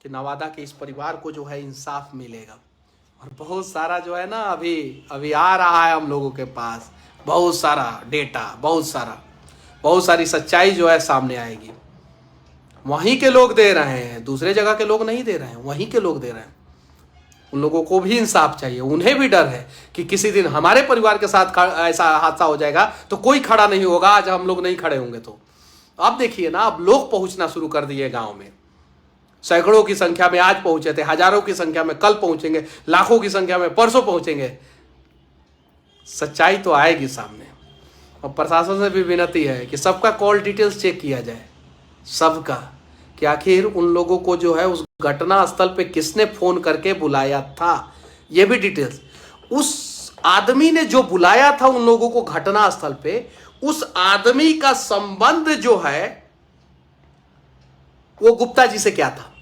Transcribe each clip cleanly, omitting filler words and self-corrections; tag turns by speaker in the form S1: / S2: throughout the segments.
S1: कि नवादा के इस परिवार को जो है इंसाफ मिलेगा। और बहुत सारा जो है ना अभी अभी आ रहा है हम लोगों के पास, बहुत सारा डेटा, बहुत सारी सच्चाई जो है सामने आएगी। वहीं के लोग दे रहे हैं, दूसरे जगह के लोग नहीं दे रहे हैं, वहीं के लोग दे रहे हैं। उन लोगों को भी इंसाफ चाहिए, उन्हें भी डर है कि किसी दिन हमारे परिवार के साथ ऐसा हादसा हो जाएगा तो कोई खड़ा नहीं होगा, आज हम लोग नहीं खड़े होंगे। तो अब देखिए ना, अब लोग पहुंचना शुरू कर दिए गांव में, सैकड़ों की संख्या में आज पहुंचे थे, हजारों की संख्या में कल पहुंचेंगे, लाखों की संख्या में परसों पहुंचेंगे। सच्चाई तो आएगी सामने। और प्रशासन से भी विनती है कि सबका कॉल डिटेल्स चेक किया जाए, सबका, कि आखिर उन लोगों को जो है उस घटना स्थल पे किसने फोन करके बुलाया था, ये भी डिटेल्स। उस आदमी ने जो बुलाया था उन लोगों को घटना स्थल पे, उस आदमी का संबंध जो है वो गुप्ता जी से क्या था।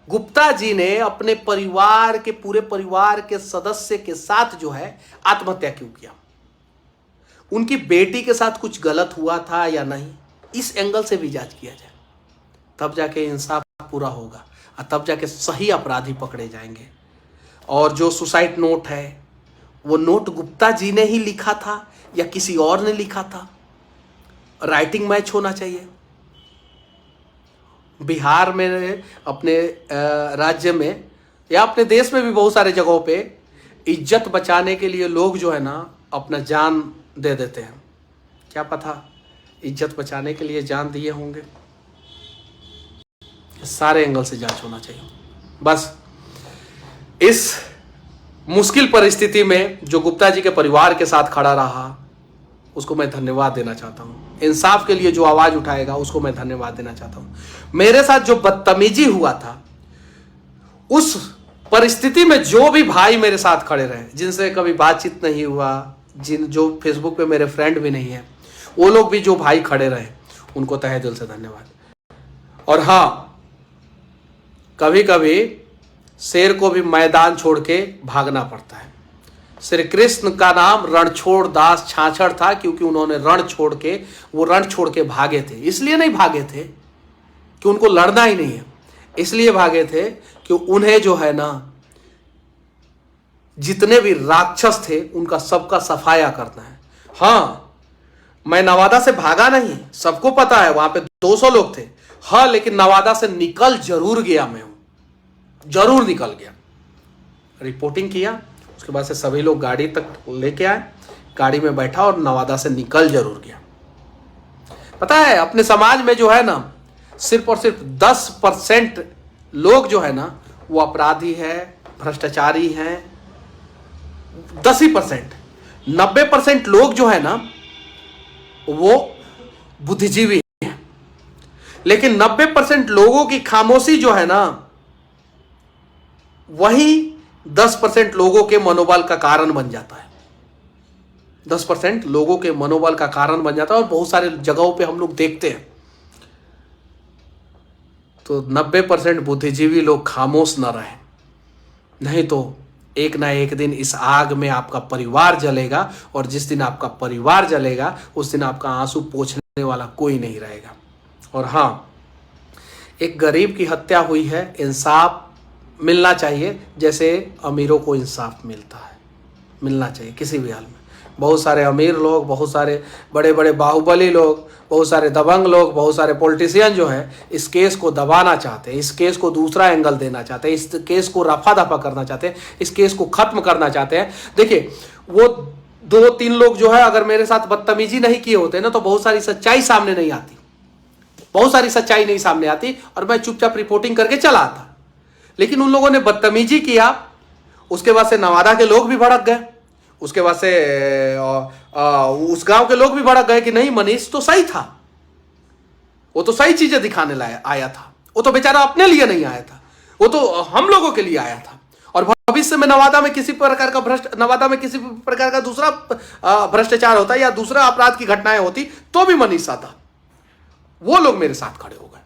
S1: गुप्ता जी ने अपने परिवार के, पूरे परिवार के सदस्य के साथ जो है आत्महत्या क्यों किया, उनकी बेटी के साथ कुछ गलत हुआ था या नहीं, इस एंगल से भी जांच किया जाए, तब जाके इंसाफ पूरा होगा और तब जाके सही अपराधी पकड़े जाएंगे। और जो सुसाइड नोट है, वो नोट गुप्ता जी ने ही लिखा था या किसी और ने लिखा था, राइटिंग मैच होना चाहिए। बिहार में, अपने राज्य में या अपने देश में भी बहुत सारे जगहों पे इज्जत बचाने के लिए लोग जो है ना अपना जान दे देते हैं। क्या पता इज्जत बचाने के लिए जान दिए होंगे। सारे एंगल से जांच होना चाहिए। बस इस मुश्किल परिस्थिति में जो गुप्ता जी के परिवार के साथ खड़ा रहा, उसको मैं धन्यवाद देना चाहता हूं। इंसाफ के लिए जो आवाज उठाएगा उसको मैं धन्यवाद देना चाहता हूं। मेरे साथ जो बदतमीजी हुआ था, उस परिस्थिति में जो भी भाई मेरे साथ खड़े रहे, जिनसे कभी बातचीत नहीं हुआ, जो फेसबुक पे मेरे फ्रेंड भी नहीं है, वो लोग भी जो भाई खड़े रहे, उनको तहे दिल से धन्यवाद। और हाँ, कभी कभी शेर को भी मैदान छोड़ के भागना पड़ता है। श्री कृष्ण का नाम रणछोड़ दास छाछड़ था, क्योंकि उन्होंने रण छोड़ के भागे थे। इसलिए नहीं भागे थे कि उनको लड़ना ही नहीं है, इसलिए भागे थे कि उन्हें जो है ना, जितने भी राक्षस थे उनका सबका सफाया करना है। हाँ, मैं नवादा से भागा नहीं, सबको पता है, वहां पे 200 लोग थे। हाँ, लेकिन नवादा से निकल जरूर गया, मैं जरूर निकल गया। रिपोर्टिंग किया, उसके बाद से सभी लोग गाड़ी तक लेके आए, गाड़ी में बैठा और नवादा से निकल जरूर गया। पता है, अपने समाज में जो है ना, सिर्फ और सिर्फ 10% लोग जो है ना वो अपराधी है, भ्रष्टाचारी हैं। 10%, 90% लोग जो है ना वो बुद्धिजीवी हैं। लेकिन 90% लोगों की खामोशी जो है ना, वही 10% लोगों के मनोबल का कारण बन जाता है। 10% लोगों के मनोबल का कारण बन जाता है। और बहुत सारे जगहों पे हम लोग देखते हैं तो 90% बुद्धिजीवी लोग खामोश न रहे, नहीं तो एक ना एक दिन इस आग में आपका परिवार जलेगा। और जिस दिन आपका परिवार जलेगा, उस दिन आपका आंसू पोंछने वाला कोई नहीं रहेगा। और हाँ, एक गरीब की हत्या हुई है, इंसाफ मिलना चाहिए, जैसे अमीरों को इंसाफ मिलता है, मिलना चाहिए किसी भी हाल में। बहुत सारे अमीर लोग, बहुत सारे बड़े बड़े बाहुबली लोग, बहुत सारे दबंग लोग, बहुत सारे पॉलिटिशियन जो है इस केस को दबाना चाहते हैं, इस केस को दूसरा एंगल देना चाहते हैं, इस केस को रफा दफा करना चाहते हैं, इस केस को खत्म करना चाहते हैं। देखिए, वो 2-3 लोग जो है अगर मेरे साथ बदतमीजी नहीं किए होते ना, तो बहुत सारी सच्चाई सामने नहीं आती, बहुत सारी सच्चाई नहीं सामने आती, और मैं चुपचाप रिपोर्टिंग करके चला आता। लेकिन उन लोगों ने बदतमीजी किया, उसके बाद से नवादा के लोग भी भड़क गए, उसके बाद से उस गांव के लोग भी भड़क गए कि नहीं, मनीष तो सही था, वो तो सही चीजें दिखाने लाया आया था, वो तो बेचारा अपने लिए नहीं आया था, वो तो हम लोगों के लिए आया था। और भविष्य में नवादा में किसी प्रकार का दूसरा भ्रष्टाचार होता या दूसरा अपराध की घटनाएं होती तो भी मनीष आता। वो लोग मेरे साथ खड़े हो गए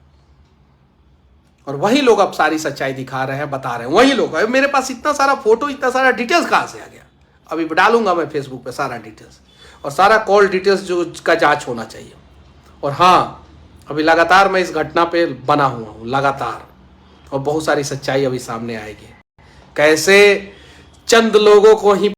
S1: और वही लोग अब सारी सच्चाई दिखा रहे हैं, बता रहे हैं। वही लोग, मेरे पास इतना सारा फोटो, इतना सारा डिटेल्स कहां से आ गया? अभी डालूंगा मैं फेसबुक पे सारा डिटेल्स, और सारा कॉल डिटेल्स जो का जांच होना चाहिए। और हाँ, अभी लगातार मैं इस घटना पे बना हुआ हूं, लगातार और बहुत सारी सच्चाई अभी सामने आएगी। कैसे चंद लोगों को ही